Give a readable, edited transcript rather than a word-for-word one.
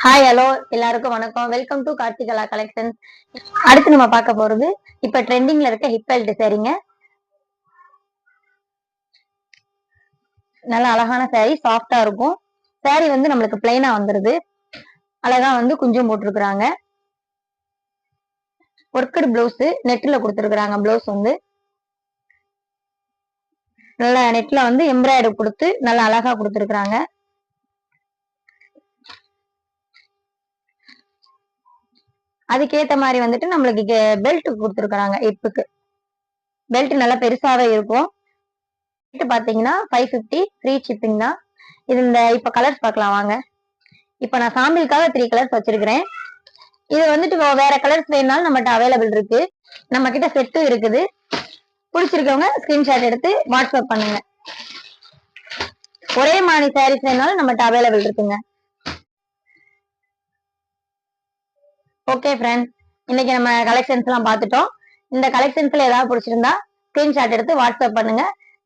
Hi hello எல்லாருக்கும் வணக்கம். Welcome to Karthikala collections. அடுத்து நம்ம பார்க்க போறது இப்ப ட்ரெண்டிங்ல இருக்க ஹிப் பெல்ட் சாரீங்க. நல்ல அழகான சாரி, சாஃப்டா இருக்கும். சாரி வந்து நம்மளுக்கு பிளைனா வந்துருது. அழகா வந்து குஞ்சம் போட்டிருக்கிறாங்க. ஒர்க்கடு பிளவுஸ் நெட்ல கொடுத்துருக்காங்க. பிளவுஸ் வந்து நல்ல நெட்ல வந்து எம்ப்ராய்டரி கொடுத்து நல்லா அழகா கொடுத்துருக்காங்க. அதுக்கேத்த மாதிரி வந்துட்டு நம்மளுக்கு பெல்ட் கொடுத்துருக்காங்க. ஹிப்புக்கு பெல்ட் நல்லா பெருசாவே இருக்கும். பாத்தீங்கன்னா 550 ஃப்ரீ ஷிப்பிங் தான். இது இப்ப கலர்ஸ் பார்க்கலாம் வாங்க. இப்ப நான் சாம்பிளுக்காக 3 கலர்ஸ் வச்சிருக்கிறேன். இது வந்துட்டு வேற கலர்ஸ் வேணாலும் நம்மகிட்ட அவைலபிள் இருக்கு. நம்ம கிட்ட செட்டும் இருக்குது. பிடிச்சிருக்கவங்க ஸ்கிரீன்ஷாட் எடுத்து வாட்ஸ்அப் பண்ணுங்க. ஒரே மாதிரி சாரீஸ் வேணாலும் நம்மகிட்ட அவைலபிள் இருக்குங்க. ஓகே ஃப்ரெண்ட்ஸ், இன்னைக்கு நம்ம கலெக்ஷன்ஸ் எல்லாம் பார்த்துட்டோம். இந்த கலெக்ஷன்ஸ்ல ஏதாவது பிடிச்சிருந்தா ஸ்கிரீன்ஷாட் எடுத்து வாட்ஸ்அப் பண்ணுங்க.